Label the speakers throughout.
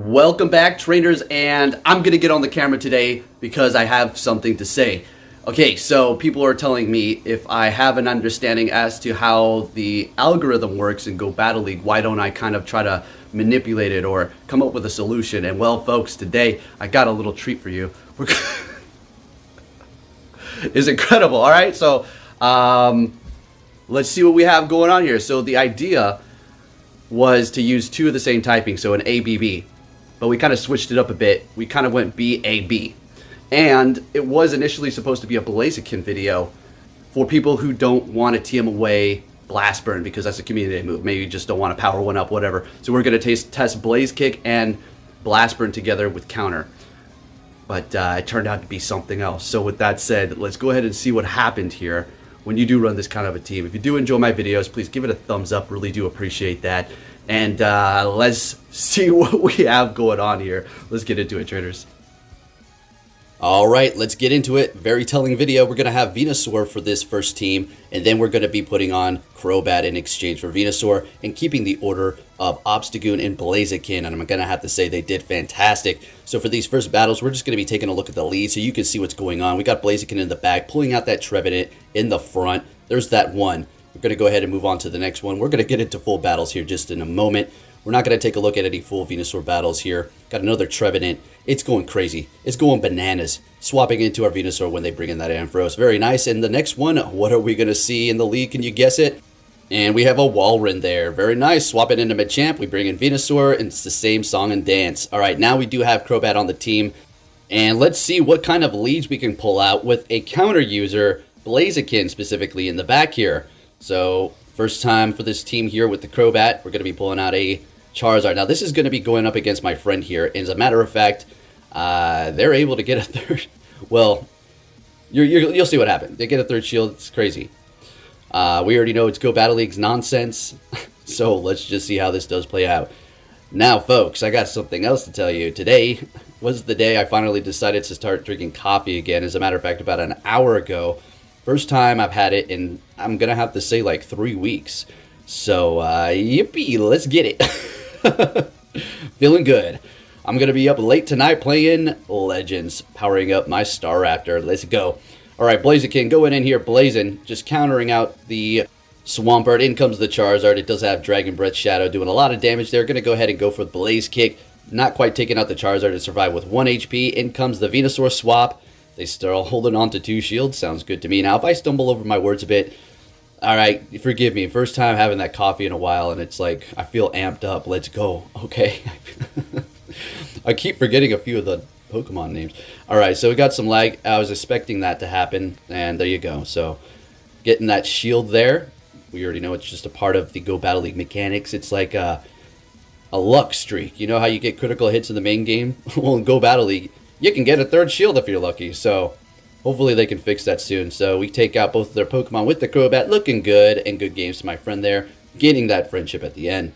Speaker 1: Welcome back, trainers, and I'm gonna get on the camera today because I have something to say. Okay, so people are telling me if I have an understanding as to how the algorithm works in Go Battle League, why don't I kind of try to manipulate it or come up with a solution? And well, folks, today I got a little treat for you. It's incredible. All right, so let's see what we have going on here. So the idea was to use two of the same typing, so an ABB. But we kind of switched it up a bit. We kind of went BAB. And it was initially supposed to be a Blaziken video for people who don't want to TM away Blast Burn because that's a community move. Maybe you just don't want to power one up, whatever. So we're going to test Blaze Kick and Blast Burn together with counter. But it turned out to be something else. So with that said, let's go ahead and see what happened here when you do run this kind of a team. If you do enjoy my videos, please give it a thumbs up. Really do appreciate that. And let's see what we have going on here. Let's get into it, traders. All right, let's get into it. Very telling video. We're going to have Venusaur for this first team, and then we're going to be putting on Crobat in exchange for Venusaur and keeping the order of Obstagoon and Blaziken, and I'm going to have to say they did fantastic. So for these first battles, we're just going to be taking a look at the lead so you can see what's going on. We got Blaziken in the back, pulling out that Trevenant in the front. There's that one. We're going to go ahead and move on to the next one. We're going to get into full battles here just in a moment. We're not going to take a look at any full Venusaur battles here. Got another Trevenant. It's going crazy. It's going bananas. Swapping into our Venusaur when they bring in that Ampharos. Very nice. And the next one, what are we going to see in the league? Can you guess it? And we have a Walrein there. Very nice. Swapping into Machamp. We bring in Venusaur, and it's the same song and dance. All right, now we do have Crobat on the team. And let's see what kind of leads we can pull out with a counter user, Blaziken specifically, in the back here. So first time for this team here with the Crobat. We're going to be pulling out a Charizard. Now this is going to be going up against my friend here. And as a matter of fact, they're able to get a third. Well, you'll see what happened. They get a third shield. It's crazy. We already know it's Go Battle League's nonsense. So let's just see how this does play out. Now, folks, I got something else to tell you. Today was the day I finally decided to start drinking coffee again. As a matter of fact, about an hour ago. First time I've had it in, I'm going to have to say, like 3 weeks. So, yippee, let's get it. Feeling good. I'm going to be up late tonight playing Legends, powering up my Staraptor. Let's go. All right, Blaziken going in here, blazing, just countering out the Swampert. In comes the Charizard. It does have Dragon Breath Shadow, doing a lot of damage there. Going to go ahead and go for the Blaze Kick. Not quite taking out the Charizard to survive with 1 HP. In comes the Venusaur swap. They still holding on to 2 shields. Sounds good to me. Now, if I stumble over my words a bit, all right, forgive me. First time having that coffee in a while, and it's like, I feel amped up. Let's go. Okay. I keep forgetting a few of the Pokemon names. All right, so we got some lag. I was expecting that to happen, and there you go. So getting that shield there. We already know it's just a part of the Go Battle League mechanics. It's like a luck streak. You know how you get critical hits in the main game? Well, in Go Battle League, you can get a third shield if you're lucky. So hopefully they can fix that soon. So we take out both of their Pokemon with the Crobat. Looking good, and good games to my friend there. Getting that friendship at the end.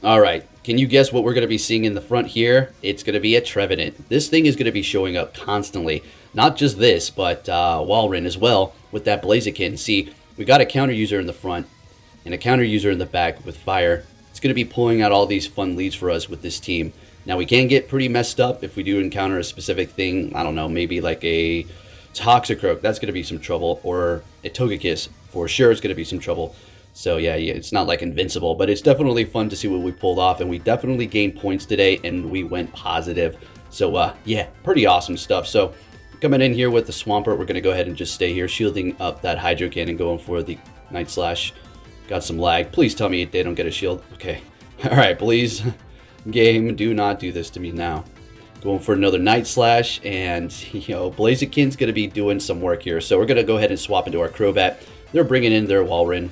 Speaker 1: All right, can you guess what we're going to be seeing in the front here? It's going to be a Trevenant. This thing is going to be showing up constantly. Not just this, but Walrein as well with that Blaziken. See, we got a counter user in the front and a counter user in the back with fire. It's going to be pulling out all these fun leads for us with this team. Now, we can get pretty messed up if we do encounter a specific thing. I don't know, maybe like a Toxicroak. That's going to be some trouble. Or a Togekiss. For sure it's going to be some trouble. So, yeah, it's not like invincible. But it's definitely fun to see what we pulled off. And we definitely gained points today. And we went positive. So, yeah, pretty awesome stuff. So, coming in here with the Swampert, we're going to go ahead and just stay here. Shielding up that Hydro Cannon. Going for the Night Slash. Got some lag. Please tell me they don't get a shield. Okay. All right, please. Game, do not do this to me now. Going for another Night Slash, and Blaziken's going to be doing some work here. So we're going to go ahead and swap into our Crobat. They're bringing in their Walrein.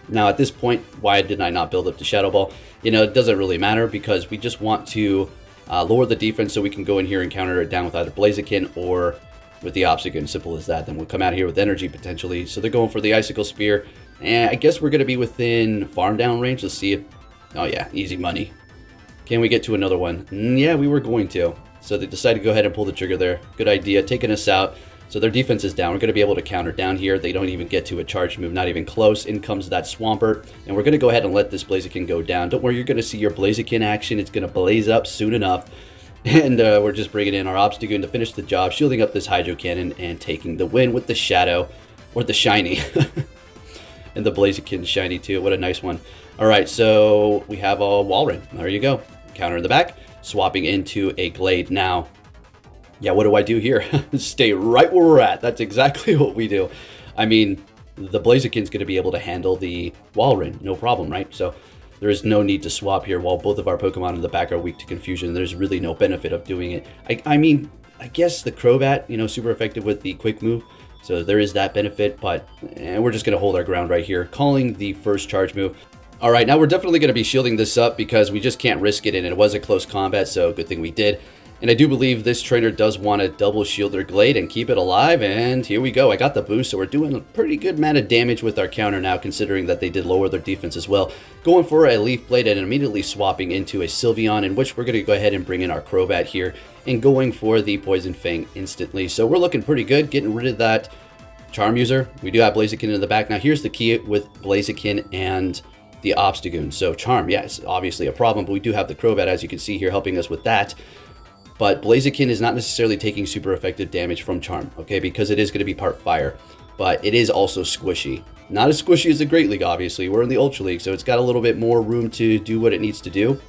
Speaker 1: Now at this point, why did I not build up the Shadow Ball? It doesn't really matter because we just want to lower the defense so we can go in here and counter it down with either Blaziken or with the Obstagoon. Simple as that. Then we'll come out here with energy potentially. So they're going for the Icicle Spear, and I guess we're going to be within farm down range. Let's see if, oh yeah, easy money. Can we get to another one? Yeah, we were going to. So they decided to go ahead and pull the trigger there. Good idea. Taking us out. So their defense is down. We're going to be able to counter down here. They don't even get to a charge move, not even close. In comes that Swampert, and we're going to go ahead and let this Blaziken go down. Don't worry, you're going to see your Blaziken action. It's going to blaze up soon enough. And we're just bringing in our Obstagoon to finish the job, shielding up this Hydro Cannon and taking the win with the Shadow, or the Shiny. And the Blaziken Shiny too. What a nice one. All right, so we have a Walrein. There you go. Counter in the back, swapping into a Glade now. Yeah, what do I do here? Stay right where we're at. That's exactly what we do. I mean, the Blaziken's going to be able to handle the Walrein, no problem, right? So there is no need to swap here while both of our Pokemon in the back are weak to confusion. There's really no benefit of doing it. I mean, I guess the Crobat, you know, super effective with the quick move. So there is that benefit, but we're just going to hold our ground right here, calling the first charge move. All right, now we're definitely going to be shielding this up because we just can't risk it, and it was a close combat, so good thing we did. And I do believe this trainer does want to double shield their Glade and keep it alive, and here we go. I got the boost, so we're doing a pretty good amount of damage with our counter now, considering that they did lower their defense as well. Going for a Leaf Blade and immediately swapping into a Sylveon, in which we're going to go ahead and bring in our Crobat here, and going for the Poison Fang instantly. So we're looking pretty good, getting rid of that Charm User. We do have Blaziken in the back. Now here's the key with Blaziken and the Obstagoon. So Charm, yeah, it's obviously a problem, but we do have the Crobat, as you can see here, helping us with that. But Blaziken is not necessarily taking super effective damage from Charm, okay, because it is going to be part fire. But it is also squishy. Not as squishy as the Great League, obviously. We're in the Ultra League, so it's got a little bit more room to do what it needs to do.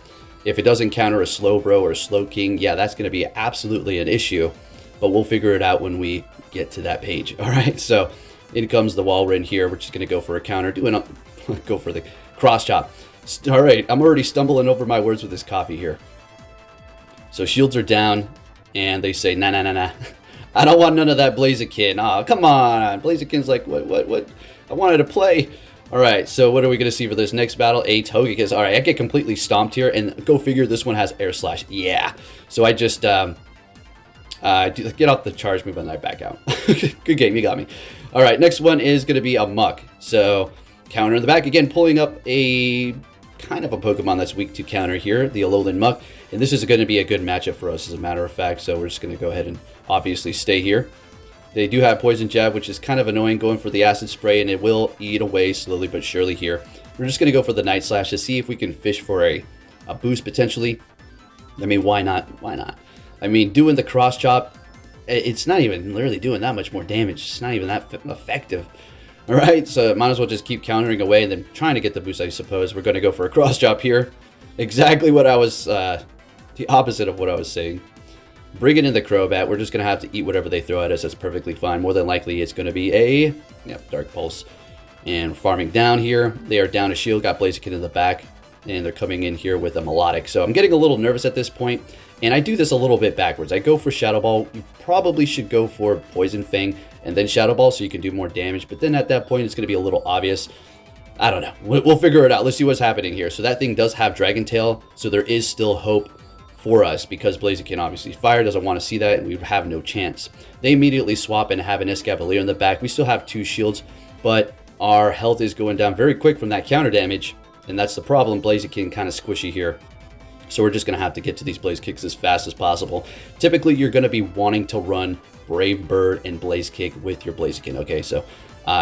Speaker 1: If it doesn't counter a Slowbro or a Slowking, yeah, that's going to be absolutely an issue. But we'll figure it out when we get to that page. All right, so in comes the Walrein here. We're just going to go for a counter. Go for the Cross Chop. All right, I'm already stumbling over my words with this coffee here. So shields are down, and they say, nah, nah, nah, nah. I don't want none of that Blaziken. Oh, come on. Blaziken's like, what? I wanted to play. All right, so what are we going to see for this next battle? A Togekiss. All right, I get completely stomped here, and go figure this one has Air Slash. Yeah. So I just get off the charge move and I back out. Good game, you got me. All right, next one is going to be a Muck. So counter in the back. Again, pulling up a kind of a Pokemon that's weak to counter here, the Alolan Muck. And this is going to be a good matchup for us, as a matter of fact. So we're just going to go ahead and obviously stay here. They do have Poison Jab, which is kind of annoying, going for the Acid Spray, and it will eat away slowly but surely here. We're just going to go for the Night Slash to see if we can fish for a boost potentially. I mean, why not? Why not? I mean, doing the Cross Chop, it's not even literally doing that much more damage. It's not even that effective. All right, so might as well just keep countering away and then trying to get the boost, I suppose. We're going to go for a Cross Chop here. Exactly what I was... the opposite of what I was saying. Bringing in the Crobat, we're just going to have to eat whatever they throw at us. That's perfectly fine. More than likely, it's going to be a Dark Pulse. And farming down here, they are down a shield, got Blaziken in the back, and they're coming in here with a Melodic. So I'm getting a little nervous at this point, and I do this a little bit backwards. I go for Shadow Ball. You probably should go for Poison Fang and then Shadow Ball so you can do more damage, but then at that point, it's going to be a little obvious. I don't know. We'll figure it out. Let's see what's happening here. So that thing does have Dragon Tail, so there is still hope for us, because Blaziken obviously fire doesn't want to see that, and we have no chance. They immediately swap and have an Escavalier in the back. We still have 2 shields, but our health is going down very quick from that counter damage, and that's the problem. Blaziken kind of squishy here, so we're just going to have to get to these Blaze Kicks as fast as possible. Typically, you're going to be wanting to run Brave Bird and Blaze Kick with your Blaziken. Okay, so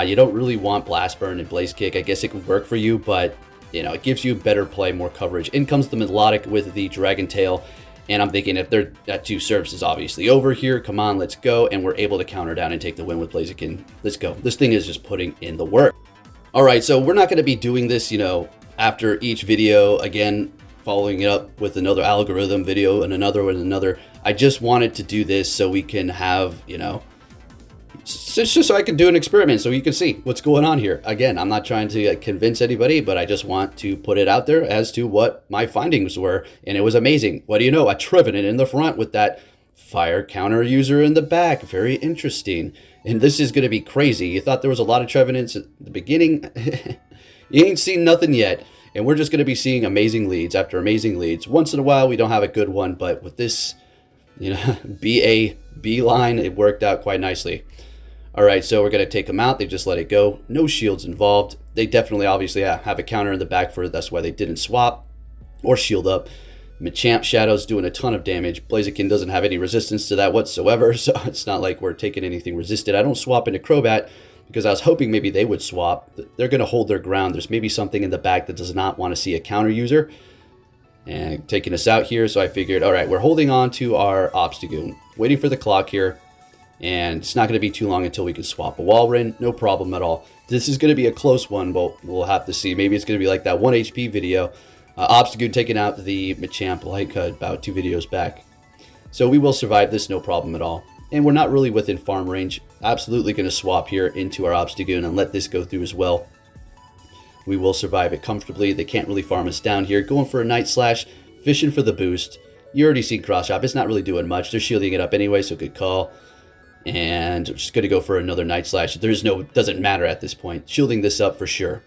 Speaker 1: you don't really want Blast Burn and Blaze Kick. I guess it could work for you, but you know, it gives you better play, more coverage. In comes the Melodic with the Dragon Tail. And I'm thinking if they're at 2 serves is obviously over here. Come on, let's go. And we're able to counter down and take the win with Blaziken. Let's go. This thing is just putting in the work. All right, so we're not going to be doing this, you know, after each video. Again, following it up with another algorithm video and another and another. I just wanted to do this so we can have, you know, just so I can do an experiment so you can see what's going on here. Again, I'm not trying to convince anybody, but I just want to put it out there as to what my findings were, and it was amazing. What do you know? A Trevenant in the front with that fire counter user in the back. Very interesting. And this is going to be crazy. You thought there was a lot of Trevenants at the beginning. You ain't seen nothing yet. And we're just going to be seeing amazing leads after amazing leads. Once in a while, we don't have a good one, but with this, you know, B line, it worked out quite nicely. All right, so we're going to take them out. They just let it go. No shields involved. They definitely, obviously, have a counter in the back for it. That's why they didn't swap or shield up. Machamp Shadow's doing a ton of damage. Blaziken doesn't have any resistance to that whatsoever, so it's not like we're taking anything resisted. I don't swap into Crobat because I was hoping maybe they would swap. They're going to hold their ground. There's maybe something in the back that does not want to see a counter user. And taking us out here, so I figured, all right, we're holding on to our Obstagoon, waiting for the clock here, and it's not going to be too long until we can swap a Walrein, no problem at all. This is going to be a close one, but we'll have to see. Maybe it's going to be like that 1 HP video. Obstagoon taking out the Machamp like about 2 videos back. So we will survive this, no problem at all. And we're not really within farm range. Absolutely going to swap here into our Obstagoon and let this go through as well. We will survive it comfortably. They can't really farm us down here. Going for a Night Slash, fishing for the boost. You already seen Cross Chop. It's not really doing much. They're shielding it up anyway, so good call. And we're just going to go for another Night Slash. Doesn't matter at this point. Shielding this up for sure.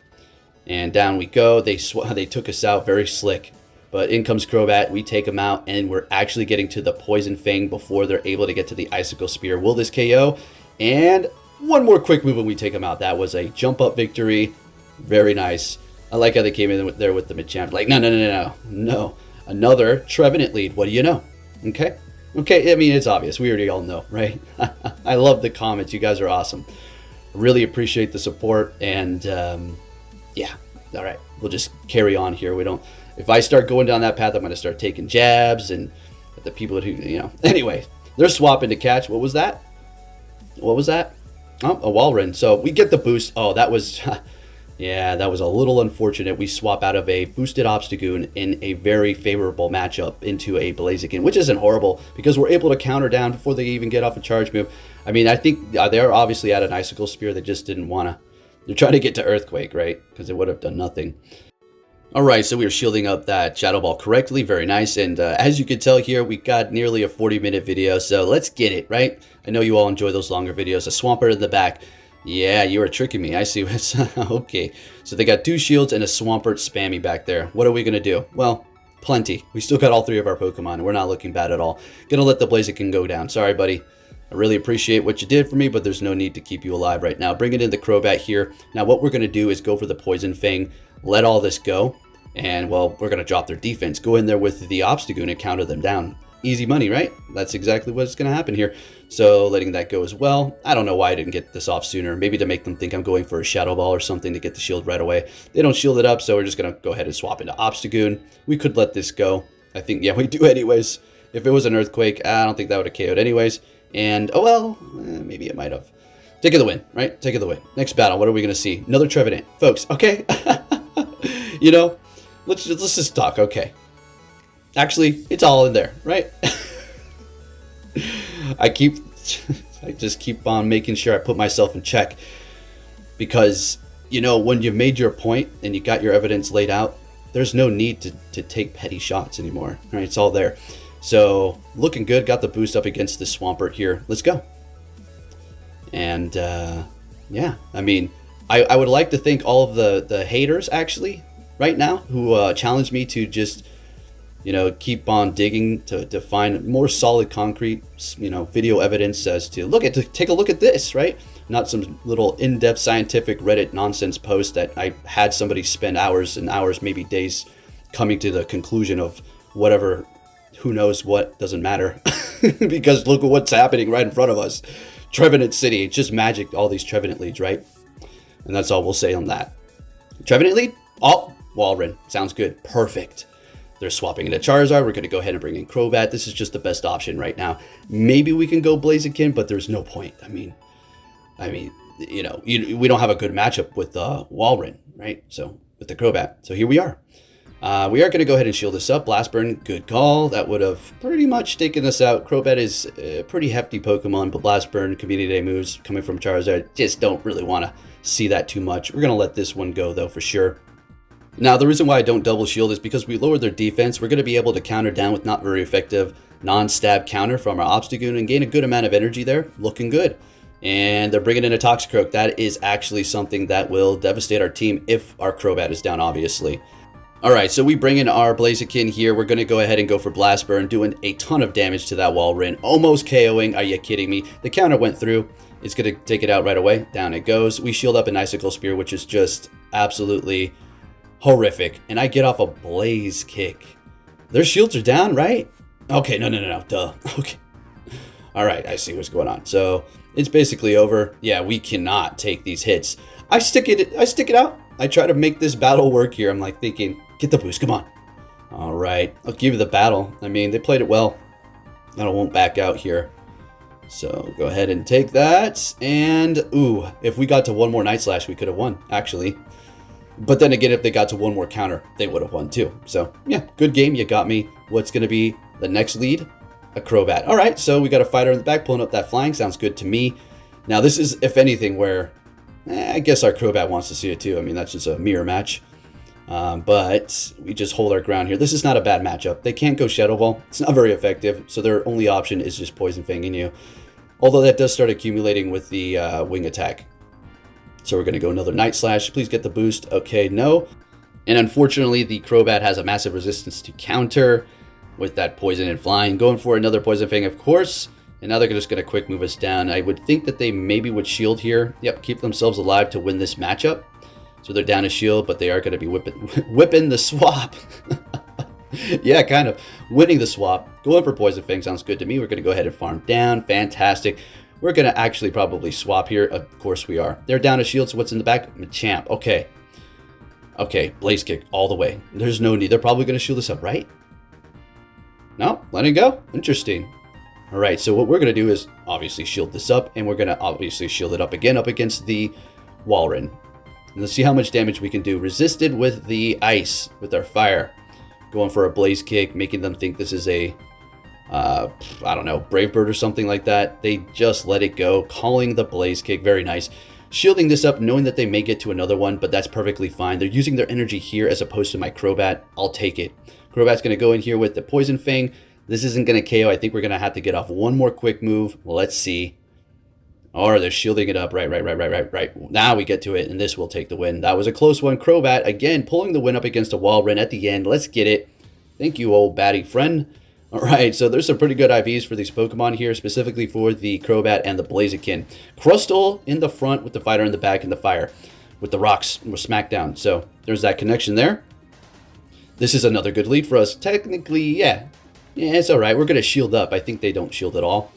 Speaker 1: And down we go. They took us out very slick. But in comes Crobat. We take them out, and we're actually getting to the Poison Fang before they're able to get to the Icicle Spear. Will this KO? And one more quick move and we take them out. That was a jump up victory. Very nice. I like how they came in there with the Machamp. Like, no. Another Trevenant lead. What do you know? Okay. I mean, it's obvious. We already all know, right? I love the comments. You guys are awesome. Really appreciate the support. And, yeah. All right. We'll just carry on here. If I start going down that path, I'm going to start taking jabs. And the people who, Anyway, they're swapping to catch. What was that? Oh, a Walrein. So we get the boost. Oh, that was... Yeah, that was a little unfortunate. We swap out of a boosted Obstagoon in a very favorable matchup into a Blaziken, which isn't horrible because we're able to counter down before they even get off a charge move. I mean, I think they're obviously at an Icicle Spear. They just didn't want to. They're trying to get to Earthquake, right? Because it would have done nothing. All right, so we are shielding up that Shadow Ball correctly. Very nice. And as you can tell here, we got nearly a 40-minute video. So let's get it, right? I know you all enjoy those longer videos. A Swampert in the back. Yeah, you were tricking me. I see what's... Okay. So they got 2 shields and a Swampert spammy back there. What are we going to do? Well, plenty. We still got all 3 of our Pokemon. We're not looking bad at all. Gonna let the Blaziken go down. Sorry, buddy. I really appreciate what you did for me, but there's no need to keep you alive right now. Bringing in the Crobat here. Now, what we're going to do is go for the Poison Fang. Let all this go. And, well, we're going to drop their defense. Go in there with the Obstagoon and counter them down. Easy money, right? That's exactly what's going to happen here. So letting that go as well. I don't know why I didn't get this off sooner. Maybe to make them think I'm going for a Shadow Ball or something to get the shield right away. They don't shield it up, so we're just going to go ahead and swap into Obstagoon. We could let this go. I think, yeah, we do anyways. If it was an Earthquake, I don't think that would have KO'd anyways. And, oh well, maybe it might have. Take of the win, right? Take of the win. Next battle, what are we going to see? Another Trevenant. Folks, okay? Let's just talk, okay? Actually, it's all in there, right? I just keep on making sure I put myself in check because, when you've made your point and you got your evidence laid out, there's no need to take petty shots anymore, right? It's all there. So, looking good. Got the boost up against the Swampert here. Let's go. And, yeah, I mean, I would like to thank all of the haters, actually, right now, who challenged me to just... keep on digging to find more solid concrete, video evidence as to take a look at this, right? Not some little in-depth scientific Reddit nonsense post that I had somebody spend hours and hours, maybe days, coming to the conclusion of whatever, who knows what, doesn't matter. Because look at what's happening right in front of us. Trevenant City, it's just magic, all these Trevenant leads, right? And that's all we'll say on that. Trevenant lead? Oh, Walrein. Sounds good. Perfect. They're swapping into Charizard. We're going to go ahead and bring in Crobat. This is just the best option right now. Maybe we can go Blaziken, but there's no point. I mean, we don't have a good matchup with Walrein, right? So with the Crobat. So here we are. We are going to go ahead and shield this up. Blast Burn, good call. That would have pretty much taken us out. Crobat is a pretty hefty Pokemon, but Blast Burn, Community Day moves coming from Charizard, just don't really want to see that too much. We're going to let this one go, though, for sure. Now, the reason why I don't double shield is because we lowered their defense. We're going to be able to counter down with not very effective non-stab counter from our Obstagoon and gain a good amount of energy there. Looking good. And they're bringing in a Toxicroak. That is actually something that will devastate our team if our Crobat is down, obviously. All right, so we bring in our Blaziken here. We're going to go ahead and go for Blast Burn, doing a ton of damage to that Walrein. Almost KOing. Are you kidding me? The counter went through. It's going to take it out right away. Down it goes. We shield up an Icicle Spear, which is just absolutely... horrific. And I get off a Blaze Kick. Their shields are down, right? Okay, no, duh. Okay. All right, I see what's going on. So it's basically over. Yeah, we cannot take these hits. I stick it out. I try to make this battle work here. I'm like thinking, get the boost, come on. All right, I'll give you the battle. I mean, they played it well. I won't back out here. So go ahead and take that. And, ooh, if we got to one more Night Slash, we could have won, actually. But then again, if they got to one more counter, they would have won too. So, yeah, good game. You got me. What's going to be the next lead? A Crobat. All right, so we got a fighter in the back pulling up that flying. Sounds good to me. Now, this is, if anything, where I guess our Crobat wants to see it too. I mean, that's just a mirror match. But we just hold our ground here. This is not a bad matchup. They can't go Shadow Ball. It's not very effective. So their only option is just Poison Fanging you. Although that does start accumulating with the wing attack. So we're going to go another Night Slash. Please get the boost. Okay, no. And unfortunately, the Crobat has a massive resistance to counter with that poison and flying. Going for another Poison Fang, of course. And now they're just going to quick move us down. I would think that they maybe would shield here. Yep, keep themselves alive to win this matchup. So they're down a shield, but they are going to be whipping the swap. Yeah, kind of. Winning the swap. Going for Poison Fang sounds good to me. We're going to go ahead and farm down. Fantastic. We're going to actually probably swap here. Of course we are. They're down a shield, so what's in the back? Machamp. Okay. Okay, Blaze Kick all the way. There's no need. They're probably going to shield us up, right? No, let it go. Interesting. All right, so what we're going to do is obviously shield this up, and we're going to obviously shield it up again up against the Walrein. And let's see how much damage we can do. Resisted with the ice, with our fire. Going for a Blaze Kick, making them think this is a, I don't know, Brave Bird or something like that. They just let it go, calling the Blaze Kick. Very nice. Shielding this up, knowing that they may get to another one, but that's perfectly fine. They're using their energy here as opposed to my Crobat. I'll take it. Crobat's going to go in here with the Poison Fang. This isn't going to KO. I think we're going to have to get off one more quick move. Let's see. Or they're shielding it up. Right. Now we get to it, and this will take the win. That was a close one. Crobat, again, pulling the win up against a Walrein at the end. Let's get it. Thank you, old baddie friend. All right, so there's some pretty good IVs for these Pokemon here, specifically for the Crobat and the Blaziken. Crustle in the front with the fighter in the back and the fire with the rocks were smacked down. So there's that connection there. This is another good lead for us. Technically, yeah, it's all right. We're going to shield up. I think they don't shield at all.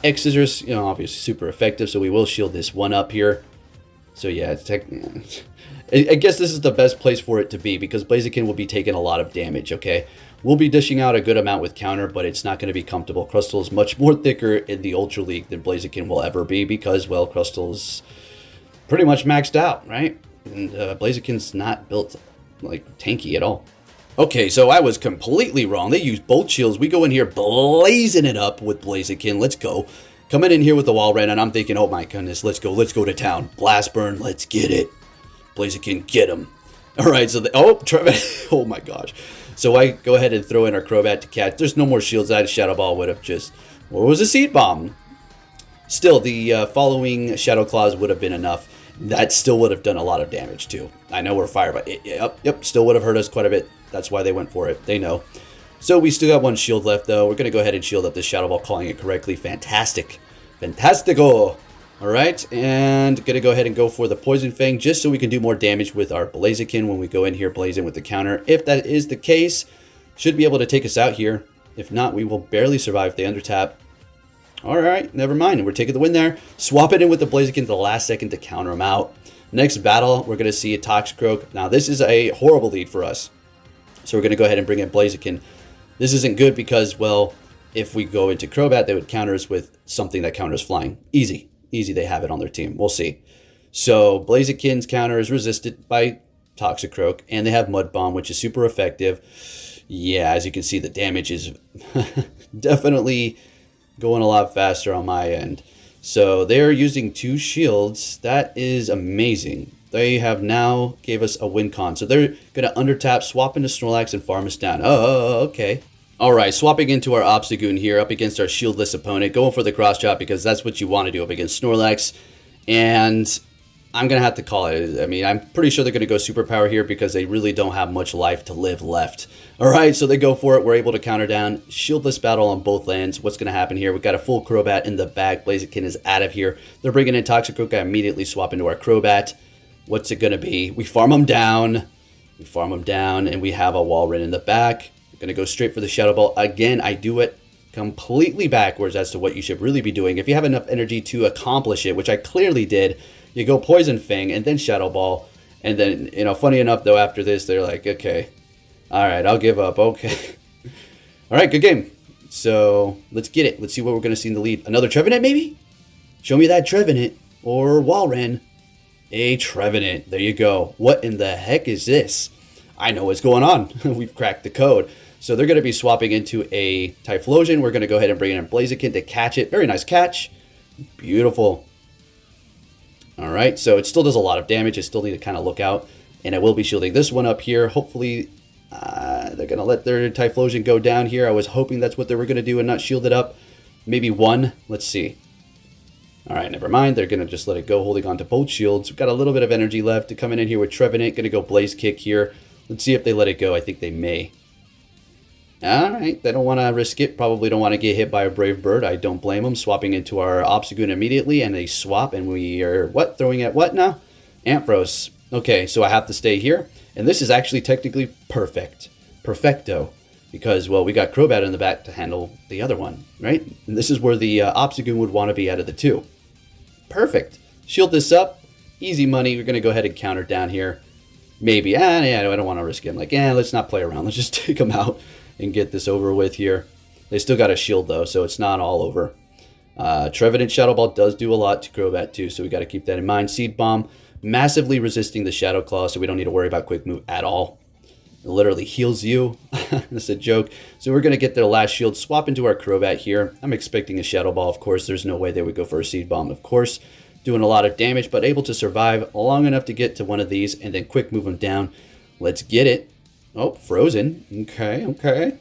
Speaker 1: X-Scissors, you know, obviously super effective, so we will shield this one up here. So yeah, I guess this is the best place for it to be because Blaziken will be taking a lot of damage, okay? We'll be dishing out a good amount with counter, but it's not going to be comfortable. Crustle is much more thicker in the Ultra League than Blaziken will ever be because, well, Crustle pretty much maxed out, right? And Blaziken's not built like tanky at all. Okay, so I was completely wrong. They use both shields. We go in here blazing it up with Blaziken. Let's go. Coming in here with the Walrein, and I'm thinking, oh my goodness, let's go to town. Blast Burn, let's get it. Blaziken, get him. All right, so oh my gosh. So I go ahead and throw in our Crobat to catch. There's no more shields. That Shadow Ball would have just, what was a Seed Bomb? Still, the following Shadow Claws would have been enough. That still would have done a lot of damage too. I know we're fire, but yep, still would have hurt us quite a bit. That's why they went for it. They know. So we still got one shield left, though. We're going to go ahead and shield up this Shadow Ball, calling it correctly. Fantastic. Fantastico. All right, and going to go ahead and go for the Poison Fang, just so we can do more damage with our Blaziken when we go in here, blazing with the counter. If that is the case, should be able to take us out here. If not, we will barely survive if they undertap. All right, never mind. We're taking the win there. Swap it in with the Blaziken at the last second to counter him out. Next battle, we're going to see a Toxicroak. Now, this is a horrible lead for us. So we're going to go ahead and bring in Blaziken. This isn't good because, well, if we go into Crobat, they would counter us with something that counters flying. Easy. Easy, they have it on their team. We'll see. So Blaziken's counter is resisted by Toxicroak, and they have Mud Bomb, which is super effective. Yeah, as you can see, the damage is definitely going a lot faster on my end. So they're using 2 shields. That is amazing. They have now gave us a win con. So they're going to undertap, swap into Snorlax, and farm us down. Oh, okay. All right, swapping into our Obstagoon here up against our shieldless opponent. Going for the cross chop because that's what you want to do up against Snorlax. And I'm going to have to call it. I mean, I'm pretty sure they're going to go superpower here because they really don't have much life to live left. All right, so they go for it. We're able to counter down. Shieldless battle on both lands. What's going to happen here? We've got a full Crobat in the back. Blaziken is out of here. They're bringing in Toxicroak. I immediately swap into our Crobat. What's it going to be? We farm them down. And we have a Walrein in the back. Gonna go straight for the Shadow Ball. Again, I do it completely backwards as to what you should really be doing. If you have enough energy to accomplish it, which I clearly did, you go Poison Fang and then Shadow Ball. And then, you know, funny enough, though, after this, they're like, okay, all right, I'll give up. Okay. All right, good game. So let's get it. Let's see what we're going to see in the lead. Another Trevenant, maybe? Show me that Trevenant. Or Walrein. A Trevenant. There you go. What in the heck is this? I know what's going on. We've cracked the code. So they're going to be swapping into a Typhlosion. We're going to go ahead and bring in a Blaziken to catch it. Very nice catch. Beautiful. All right, so it still does a lot of damage. I still need to kind of look out. And I will be shielding this one up here. Hopefully, they're going to let their Typhlosion go down here. I was hoping that's what they were going to do and not shield it up. Maybe one. Let's see. All right, never mind. They're going to just let it go, holding on to both shields. We've got a little bit of energy left to come in here with Trevenant. Going to go Blaze Kick here. Let's see if they let it go. I think they may. All right, they don't want to risk it. Probably don't want to get hit by a Brave Bird. I don't blame them. Swapping into our Obstagoon immediately, and they swap, and we are, what, throwing at what now? Ampharos. Okay, so I have to stay here, and this is actually technically perfect. Perfecto. Because, well, we got Crobat in the back to handle the other one, right? And this is where the Obstagoon would want to be out of the two. Perfect. Shield this up. Easy money. We're going to go ahead and counter down here. Maybe. Yeah, I don't want to risk it. I'm like, let's not play around. Let's just take them out and get this over with here. They still got a shield, though, so it's not all over. Trevenant Shadow Ball does do a lot to Crobat, too, so we got to keep that in mind. Seed Bomb, massively resisting the Shadow Claw, so we don't need to worry about Quick Move at all. It literally heals you. That's a joke. So we're going to get their last shield, swap into our Crobat here. I'm expecting a Shadow Ball, of course. There's no way they would go for a Seed Bomb, of course. Doing a lot of damage, but able to survive long enough to get to one of these and then quick move them down. Let's get it. Oh, frozen. Okay.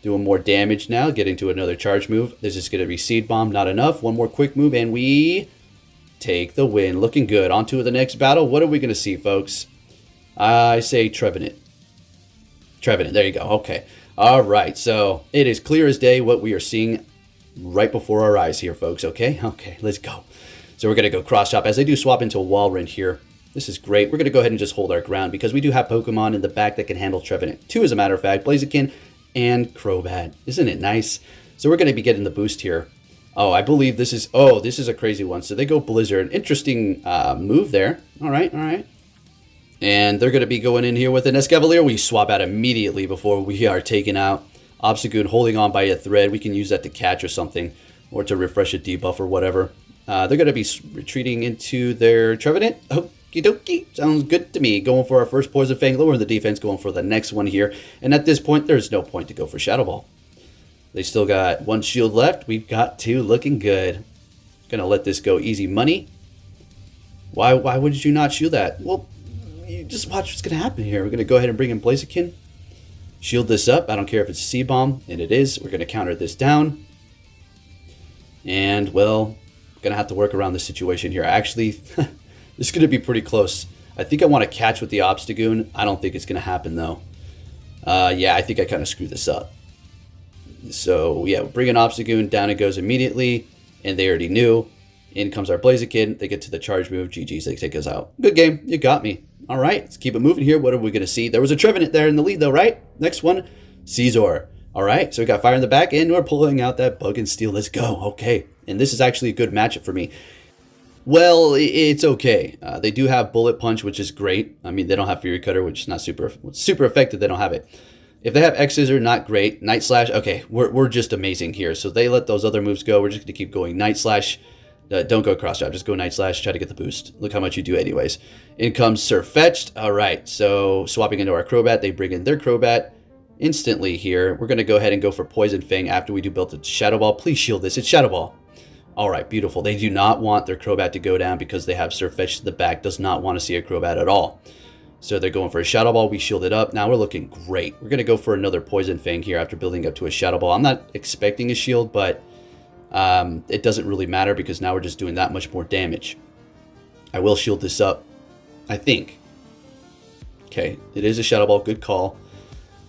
Speaker 1: Doing more damage now, getting to another charge move. This is going to be Seed Bomb, not enough. One more quick move, and we take the win. Looking good. On to the next battle. What are we going to see, folks? I say Trevenant. Trevenant, there you go. Okay. All right, so it is clear as day what we are seeing right before our eyes here, folks. Okay, let's go. So we're going to go cross-chop. As I do swap into a Walrein here, this is great. We're going to go ahead and just hold our ground because we do have Pokemon in the back that can handle Trevenant. Two, as a matter of fact, Blaziken and Crobat. Isn't it nice? So we're going to be getting the boost here. Oh, I believe this is... Oh, this is a crazy one. So they go Blizzard. Interesting move there. All right. And they're going to be going in here with an Escavalier. We swap out immediately before we are taken out. Obstagoon holding on by a thread. We can use that to catch or something, or to refresh a debuff or whatever. They're going to be retreating into their Trevenant. Okie dokie. Sounds good to me. Going for our first Poison Fang. Lowering the defense. Going for the next one here. And at this point, there's no point to go for Shadow Ball. They still got one shield left. We've got two. Looking good. Going to let this go easy money. Why would you not shield that? Well, you just watch what's going to happen here. We're going to go ahead and bring in Blaziken. Shield this up. I don't care if it's a C-Bomb. And it is. We're going to counter this down. And, well... Gonna have to work around the situation here. Actually, this is gonna be pretty close. I think I want to catch with the Obstagoon. I don't think it's gonna happen though. Yeah, I think I kind of screwed this up. So yeah, bring an Obstagoon, down it goes immediately, and they already knew. In comes our Blaziken. They get to the charge move. GG's, they take us out. Good game. You got me. All right, let's keep it moving here. What are we gonna see? There was a Trevenant there in the lead though, right? Next one, Caesar. All right, so we got fire in the back, and we're pulling out that Bug and Steel. Let's go. Okay, and this is actually a good matchup for me. Well, it's okay. They do have Bullet Punch, which is great. I mean, they don't have Fury Cutter, which is not super effective. They don't have it. If they have X-Scissor, not great. Night Slash, okay, we're just amazing here. So they let those other moves go. We're just going to keep going. Night Slash, don't go Cross Chop. Just go Night Slash, try to get the boost. Look how much you do anyways. In comes Surfetched. All right, so swapping into our Crobat. They bring in their Crobat. Instantly here, we're going to go ahead and go for Poison Fang after we do build the Shadow Ball. Please shield this. It's Shadow Ball. All right, beautiful. They do not want their Crobat to go down because they have Surfetched in the back. Does not want to see a Crobat at all. So they're going for a Shadow Ball. We shield it up. Now we're looking great. We're going to go for another Poison Fang here after building up to a Shadow Ball. I'm not expecting a shield, but it doesn't really matter because now we're just doing that much more damage. I will shield this up, I think. Okay, it is a Shadow Ball. Good call.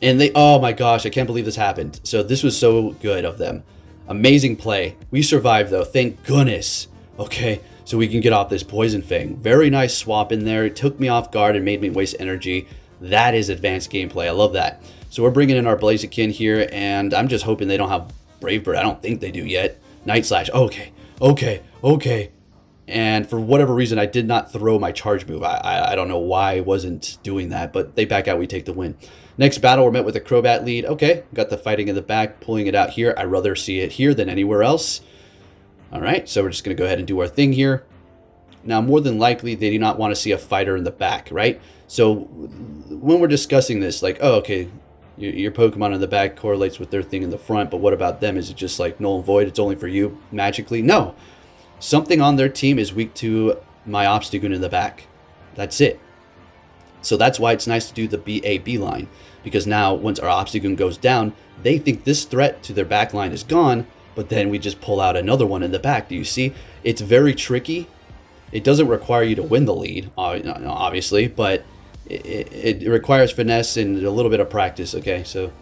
Speaker 1: And they, oh my gosh, I can't believe this happened. So this was so good of them. Amazing play. We survived though, thank goodness. Okay, so we can get off this Poison Fang. Very nice swap in there. It took me off guard and made me waste energy. That is advanced gameplay. I love that. So we're bringing in our Blaziken here, and I'm just hoping they don't have Brave Bird. I don't think they do yet. Night Slash. Okay. And for whatever reason, I did not throw my charge move. I don't know why I wasn't doing that, but they back out. We take the win. Next battle, we're met with a Crobat lead. Okay, got the fighting in the back, pulling it out here. I'd rather see it here than anywhere else. All right, so we're just going to go ahead and do our thing here. Now, more than likely, they do not want to see a fighter in the back, right? So when we're discussing this, like, oh, okay, your Pokemon in the back correlates with their thing in the front, but what about them? Is it just like null and void? It's only for you magically? No. Something on their team is weak to my Obstagoon in the back. That's it. So that's why it's nice to do the BAB line, because now once our Obstagoon goes down, they think this threat to their back line is gone, but then we just pull out another one in the back. Do you see? It's very tricky. It doesn't require you to win the lead, obviously, but it requires finesse and a little bit of practice, okay? So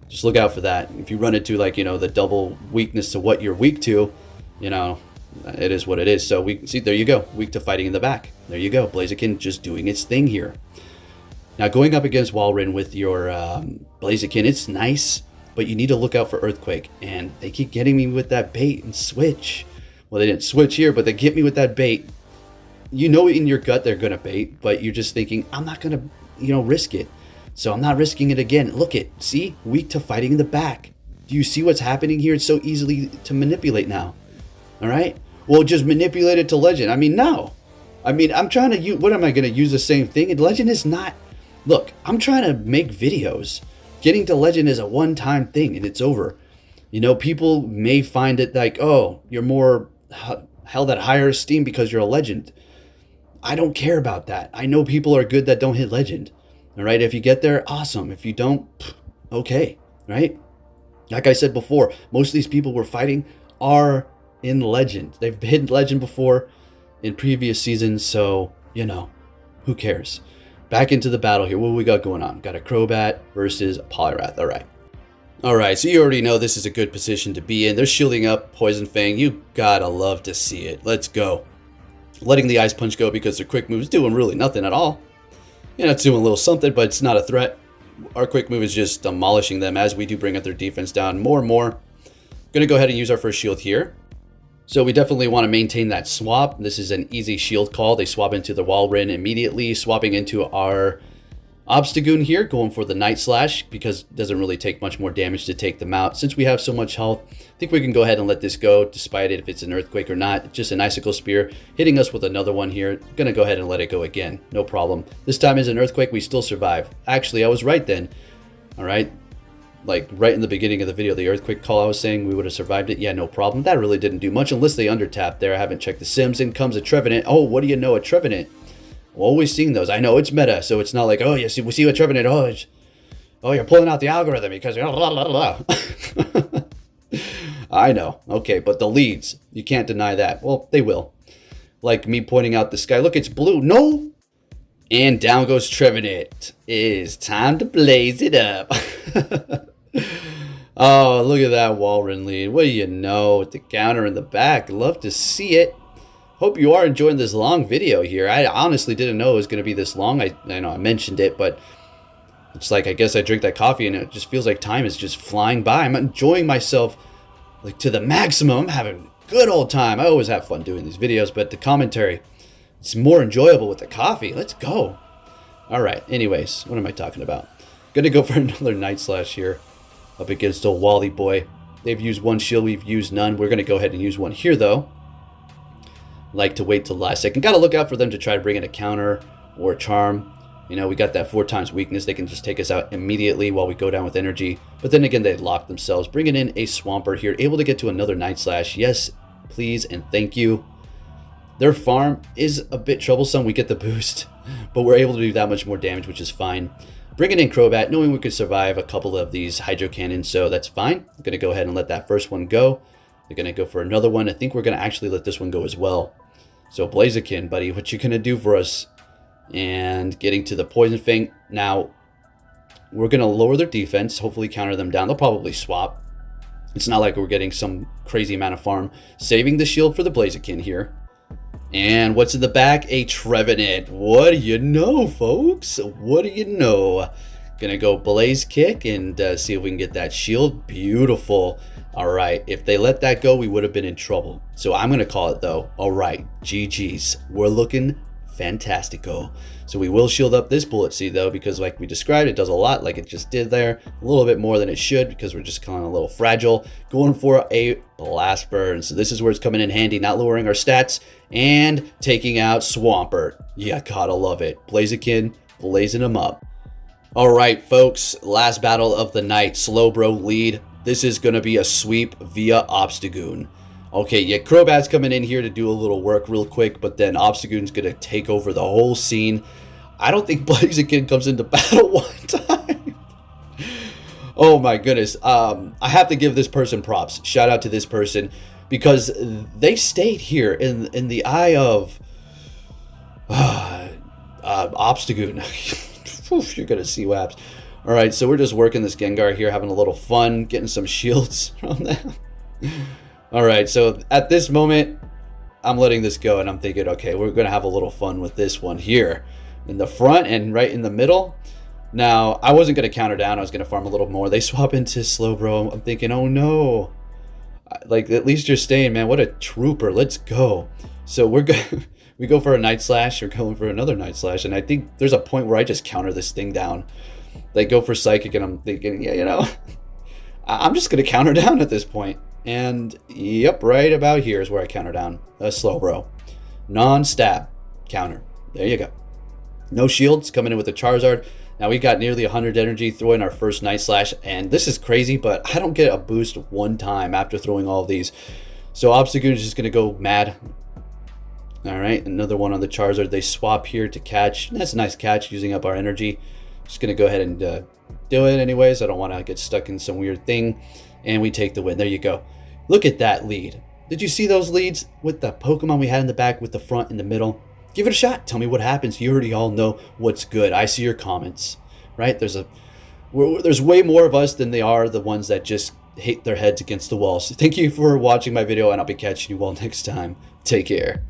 Speaker 1: just look out for that. If you run into, like, you know, the double weakness to what you're weak to, you know, it is what it is. So we see, there you go, weak to fighting in the back. There you go, Blaziken just doing its thing here. Now going up against Walrein with your Blaziken, it's nice, but you need to look out for Earthquake. And they keep getting me with that bait and switch. Well, they didn't switch here, but they get me with that bait. You know in your gut they're going to bait, but you're just thinking, I'm not going to, you know, risk it. So I'm not risking it again. Look it, see? Weak to fighting in the back. Do you see what's happening here? It's so easily to manipulate now. All right? Well, just manipulate it to Legend. I mean, no. I mean, I'm trying to use, what am I going to use the same thing? And Legend is not, look, I'm trying to make videos. Getting to Legend is a one-time thing and it's over. You know, people may find it like, oh, you're more held at higher esteem because you're a Legend. I don't care about that. I know people are good that don't hit Legend. All right, if you get there, awesome. If you don't, okay, right? Like I said before, most of these people we're fighting are in Legend. They've hit Legend before in previous seasons, so, you know, who cares? Back into the battle here. What we got going on? Got a Crobat versus a Poliwrath. All right, so you already know this is a good position to be in. They're shielding up Poison Fang. You gotta love to see it. Let's go. Letting the Ice Punch go because their quick move is doing really nothing at all. You know, it's doing a little something, but it's not a threat. Our quick move is just demolishing them as we do bring up their defense down more and more. Going to go ahead and use our first shield here. So we definitely want to maintain that swap. This is an easy shield call. They swap into the Walrein immediately, swapping into our Obstagoon here, going for the Night Slash because it doesn't really take much more damage to take them out. Since we have so much health, I think we can go ahead and let this go, despite it if it's an Earthquake or not. Just an Icicle Spear, hitting us with another one here. Gonna go ahead and let it go again, no problem. This time is an Earthquake, we still survive. Actually, I was right then. All right, like right in the beginning of the video, the Earthquake call I was saying we would have survived it. Yeah, no problem. That really didn't do much unless they undertapped there. I haven't checked the sims. In comes a Trevenant. Oh, what do you know, a Trevenant? Always seeing those. I know it's meta, so it's not like, oh, yes, we see what Trevenant. Oh, you're pulling out the algorithm because blah, blah, blah, blah. I know. Okay, but the leads, you can't deny that. Well, they will. Like me pointing out the sky. Look, it's blue. No. And down goes Trevenant. It is time to blaze it up. Oh, look at that Walrein lead. What do you know? With the counter in the back. Love to see it. Hope you are enjoying this long video here. I honestly didn't know it was going to be this long. I know I mentioned it, but it's like I guess I drink that coffee and it just feels like time is just flying by. I'm enjoying myself like to the maximum. I'm having a good old time. I always have fun doing these videos, but the commentary, it's more enjoyable with the coffee. Let's go. All right. Anyways, what am I talking about? Going to go for another Night Slash here up against old Wally boy. They've used one shield. We've used none. We're going to go ahead and use one here, though. Like to wait till the last second. Got to look out for them to try to bring in a counter or a charm. You know, we got that 4 times weakness. They can just take us out immediately while we go down with energy. But then again, they lock themselves. Bringing in a Swampert here. Able to get to another Night Slash. Yes, please, and thank you. Their farm is a bit troublesome. We get the boost, but we're able to do that much more damage, which is fine. Bringing in Crobat, knowing we could survive a couple of these Hydro Cannons, so that's fine. I'm going to go ahead and let that first one go. They're going to go for another one. I think we're going to actually let this one go as well. So Blaziken, buddy, what you going to do for us? And getting to the Poison Fang. Now, we're going to lower their defense, hopefully counter them down. They'll probably swap. It's not like we're getting some crazy amount of farm. Saving the shield for the Blaziken here. And what's in the back? A Trevenant. What do you know, folks? What do you know? Gonna go Blaze Kick and see if we can get that shield. Beautiful. All right, if they let that go, we would have been in trouble. So I'm gonna call it though. All right, GG's. We're looking fantastico. So we will shield up this bullet seed though, because like we described, it does a lot like it just did there. A little bit more than it should because we're just kind of a little fragile. Going for a blast burn. So this is where it's coming in handy, not lowering our stats and taking out Swampert. Yeah, gotta love it. Blaziken blazing them up. All right, folks, last battle of the night. Slowbro lead. This is gonna be a sweep via Obstagoon. Okay, yeah, Crobat's coming in here to do a little work real quick, but then Obstagoon's going to take over the whole scene. I don't think Blaziken comes into battle one time. Oh my goodness. I have to give this person props. Shout out to this person because they stayed here in the eye of Obstagoon. Oof, you're going to see what happens. All right, so we're just working this Gengar here, having a little fun, getting some shields from them. All right, so at this moment, I'm letting this go, and I'm thinking, okay, we're going to have a little fun with this one here in the front and right in the middle. Now, I wasn't going to counter down. I was going to farm a little more. They swap into Slowbro. I'm thinking, oh, no. Like, at least you're staying, man. What a trooper. Let's go. So we go for a Night Slash. We're going for another Night Slash, and I think there's a point where I just counter this thing down. They go for Psychic, and I'm thinking, yeah, you know, I'm just going to counter down at this point. And yep, right about here is where I counter down a Slowbro. Non-stab counter. There you go. No shields, coming in with a Charizard. Now we got nearly 100 energy, throwing our first Night Slash. And this is crazy, but I don't get a boost one time after throwing all of these. So Obstagoon is just going to go mad. All right, another one on the Charizard. They swap here to catch. That's a nice catch, using up our energy. Just going to go ahead and do it anyways. I don't want to get stuck in some weird thing. And we take the win. There you go. Look at that lead. Did you see those leads with the Pokemon we had in the back, with the front and the middle? Give it a shot. Tell me what happens. You already all know what's good. I see your comments, right? There's way more of us than they are the ones that just hit their heads against the walls. Thank you for watching my video, and I'll be catching you all next time. Take care.